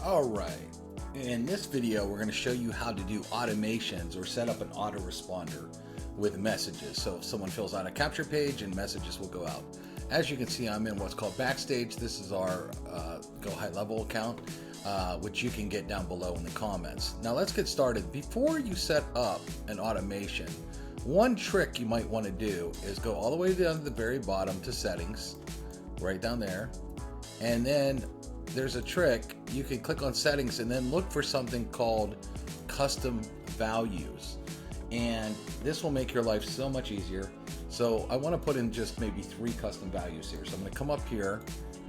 Alright, in this video we're going to show you how to do automations or set up an autoresponder with messages. So if someone fills out a capture page and messages will go out. As you can see, I'm in what's called Backstage. This is our Go High Level account, which you can get down below in the comments. Now let's get started. Before you set up an automation, one trick you might want to do is go all the way down to the very bottom to settings, right down there, and then there's a trick. You can click on settings and then look for something called custom values, and this will make your life so much easier. So I want to put in just maybe 3 custom values here. So I'm going to come up here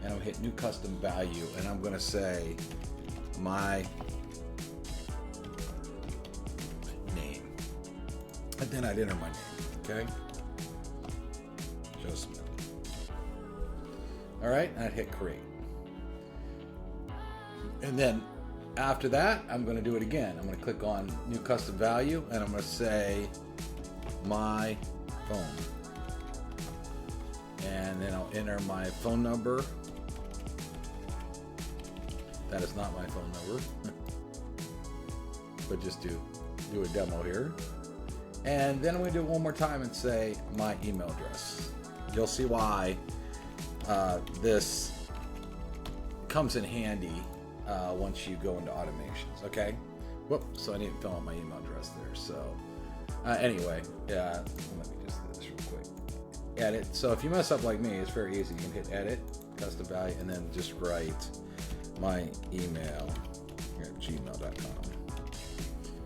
and I'll hit new custom value, and I'm going to say my name, and then I'd enter my name. Okay, Joe Smith. All right, and I'd hit create. And then after that, I'm going to do it again. I'm going to click on new custom value and I'm going to say my phone. And then I'll enter my phone number. That is not my phone number. But just do a demo here. And then I'm going to do it one more time and say my email address. You'll see why this comes in handy once you go into automations. Okay, whoops, so I didn't fill out my email address there. So anyway, let me just do this real quick. Edit. So if you mess up like me, it's very easy. You can hit edit, custom value, and then just write my email at gmail.com.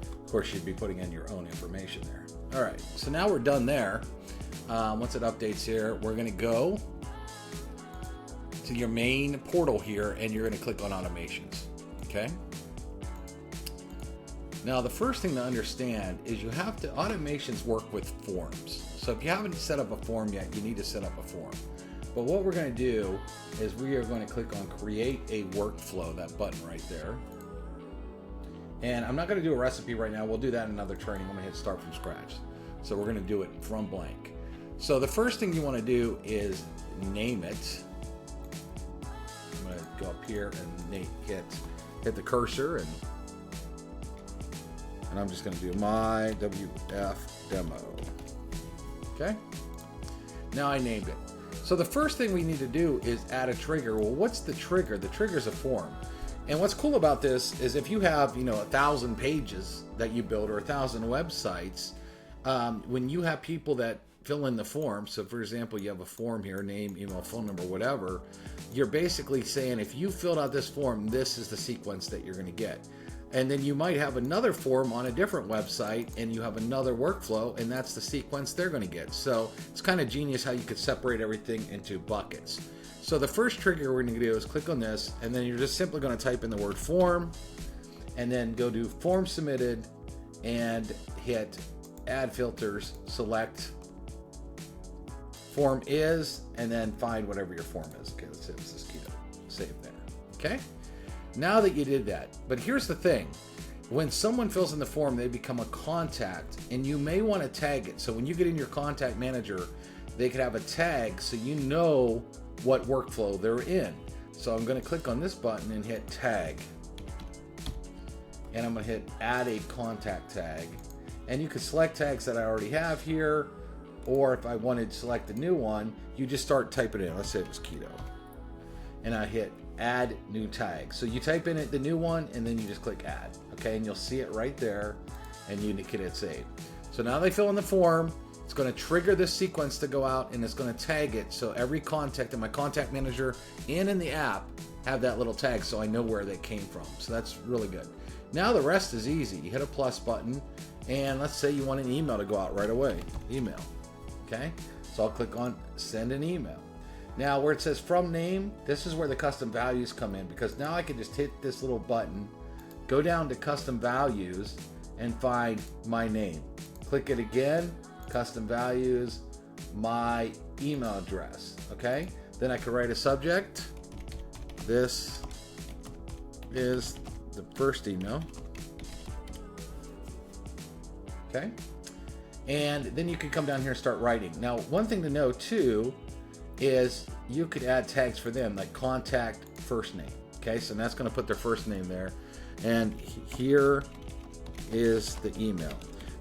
Of course, you'd be putting in your own information there. All right, so now we're done there. Once it updates here, we're going to go to your main portal here, and you're going to click on automations. Okay, now the first thing to understand is automations work with forms. So if you haven't set up a form yet, you need to set up a form. But what we're going to do is we are going to click on create a workflow, that button right there. And I'm not going to do a recipe right now. We'll do that in another training. I'm going to hit start from scratch. So we're going to do it from blank. So the first thing you want to do is name it. I'm going to go up here and hit the cursor, and I'm just going to do my WF demo. Okay, now I named it. So the first thing we need to do is add a trigger. Well, what's the trigger? The trigger is a form. And what's cool about this is if you have 1,000 pages that you build or 1,000 websites, when you have people that fill in the form, so for example, you have a form here, name, email, phone number, whatever, you're basically saying if you filled out this form, this is the sequence that you're going to get. And then you might have another form on a different website and you have another workflow, and that's the sequence they're going to get. So it's kind of genius how you could separate everything into buckets. So the first trigger we're going to do is click on this, and then you're just simply going to type in the word form and then go to form submitted and hit add filters, select form is, and then find whatever your form is. Okay, let's say this is keto. Save there. Okay. Now that you did that, but here's the thing. When someone fills in the form, they become a contact, and you may want to tag it. So when you get in your contact manager, they could have a tag so you know what workflow they're in. So I'm going to click on this button and hit tag. And I'm going to hit add a contact tag. And you can select tags that I already have here, or if I wanted to select a new one, you just start typing it in. Let's say it was keto. And I hit add new tag. So you type in it, the new one, and then you just click add. Okay, and you'll see it right there, and you can hit save. So now they fill in the form. It's going to trigger this sequence to go out, and it's going to tag it. So every contact in my contact manager and in the app have that little tag, so I know where they came from. So that's really good. Now the rest is easy. You hit a plus button, and let's say you want an email to go out right away. Email. Okay, so I'll click on send an email. Now where it says from name, this is where the custom values come in, because now I can just hit this little button, go down to custom values, and find my name. Click it again, custom values, my email address. Okay, then I can write a subject. This is the first email. Okay, and then you can come down here and start writing. Now one thing to know too is you could add tags for them, like contact first name. Okay, so that's going to put their first name there. And here is the email.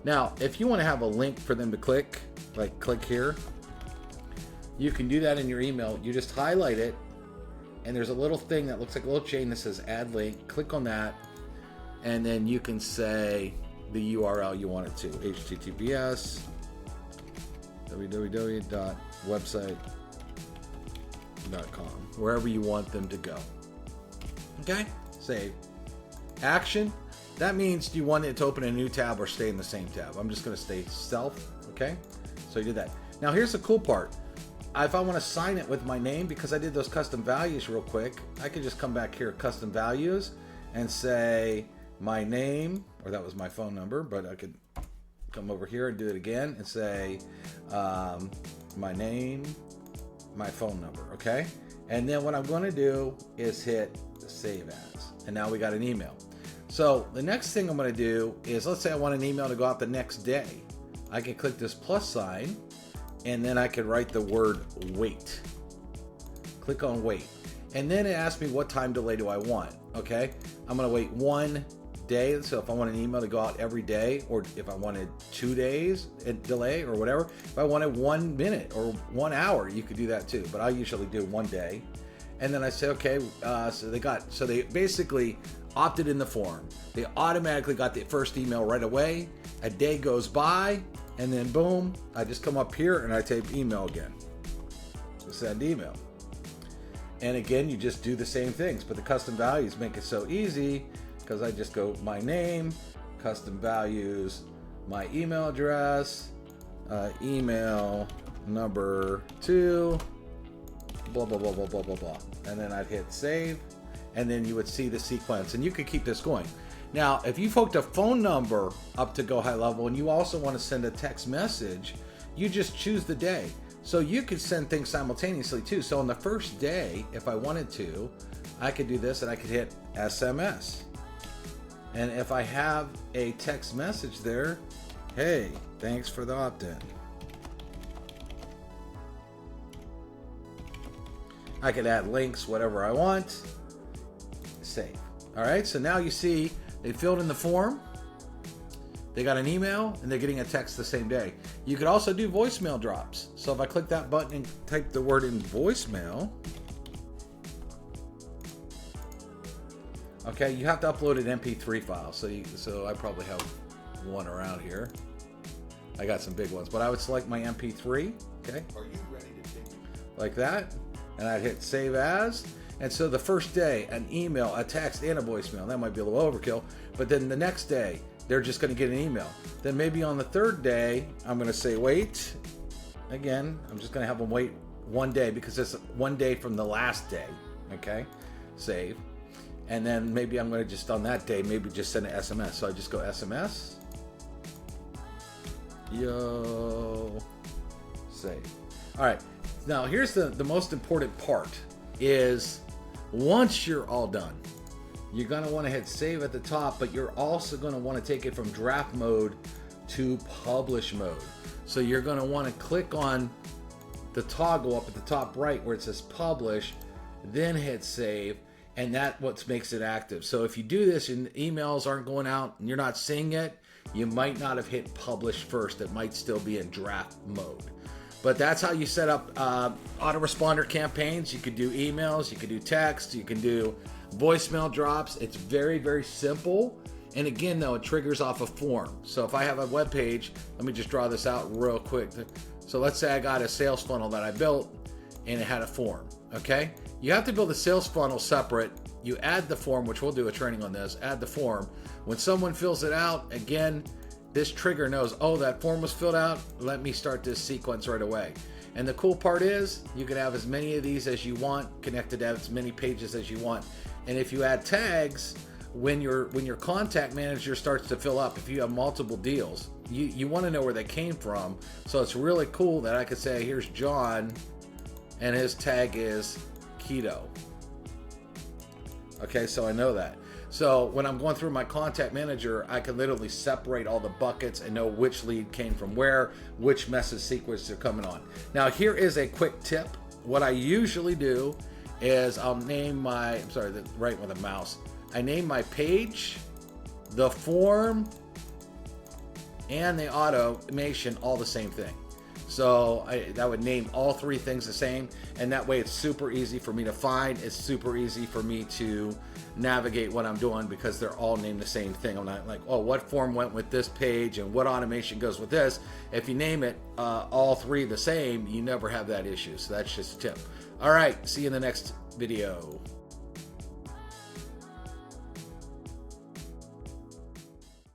Now, if you want to have a link for them to click, like click here, you can do that in your email. You just highlight it, and there's a little thing that looks like a little chain that says add link. Click on that, and then you can say the URL you want it to. HTTPS www.website.com, wherever you want them to go. Okay, save. Action, that means do you want it to open a new tab or stay in the same tab? I'm just going to stay self. Okay, so you did that. Now here's the cool part. If I want to sign it with my name, because I did those custom values real quick, I could just come back here, custom values, and say my name, or that was my phone number, but I could come over here and do it again and say my name, my phone number, okay? And then what I'm going to do is hit save as, and now we got an email. So the next thing I'm going to do is, let's say I want an email to go out the next day. I can click this plus sign, and then I could write the word wait. Click on wait. And then it asks me what time delay do I want, okay? I'm going to wait 1 day. So if I want an email to go out every day, or if I wanted 2 days delay or whatever, if I wanted 1 minute or 1 hour, you could do that too. But I usually do 1 day. And then I say, okay, so they basically opted in the form. They automatically got the first email right away. A day goes by, and then boom, I just come up here and I type email again. So send email. And again, you just do the same things, but the custom values make it so easy, because I just go my name, custom values, my email address, email number 2, blah, blah, blah, blah, blah, blah, blah. And then I'd hit save, and then you would see the sequence, and you could keep this going. Now, if you've hooked a phone number up to Go High Level and you also want to send a text message, you just choose the day. So you could send things simultaneously too. So on the first day, if I wanted to, I could do this and I could hit SMS. And if I have a text message there, hey, thanks for the opt-in. I could add links, whatever I want. Save. All right, so now you see they filled in the form, they got an email, and they're getting a text the same day. You could also do voicemail drops. So if I click that button and type the word in voicemail, okay, you have to upload an MP3 file. So I probably have one around here. I got some big ones, but I would select my MP3, okay? Are you ready to take like that, and I'd hit save as. And so the first day, an email, a text, and a voicemail. That might be a little overkill, but then the next day, they're just going to get an email. Then maybe on the third day, I'm going to say wait. Again, I'm just going to have them wait 1 day, because it's 1 day from the last day, okay? Save. And then maybe I'm going to just, on that day, maybe just send an SMS. So I just go SMS. Yo. Save. All right. Now, here's the most important part is, once you're all done, you're going to want to hit save at the top, but you're also going to want to take it from draft mode to publish mode. So you're going to want to click on the toggle up at the top right where it says publish, then hit save, and that's what makes it active. So if you do this and emails aren't going out and you're not seeing it, you might not have hit publish first. It might still be in draft mode. But that's how you set up autoresponder campaigns. You could do emails, you could do text, you can do voicemail drops. It's very, very simple. And again, though, it triggers off a form. So if I have a web page, let me just draw this out real quick. So let's say I got a sales funnel that I built and it had a form, okay? You have to build a sales funnel separate. You add the form, which we'll do a training on this, add the form. When someone fills it out, again, this trigger knows, oh, that form was filled out. Let me start this sequence right away. And the cool part is you can have as many of these as you want, connected to as many pages as you want. And if you add tags, when your contact manager starts to fill up, if you have multiple deals, you want to know where they came from. So it's really cool that I could say, here's John, and his tag is keto. Okay, so I know that. So when I'm going through my contact manager, I can literally separate all the buckets and know which lead came from where, which message sequence they're coming on. Now here is a quick tip. What I usually do is I'll name my, I'm sorry, right with a mouse. I name my page, the form, and the automation all the same thing. So that would name all three things the same, and that way it's super easy for me to find. It's super easy for me to navigate what I'm doing because they're all named the same thing. I'm not like, oh, what form went with this page and what automation goes with this. If you name it all three the same, you never have that issue. So that's just a tip. All right, see you in the next video.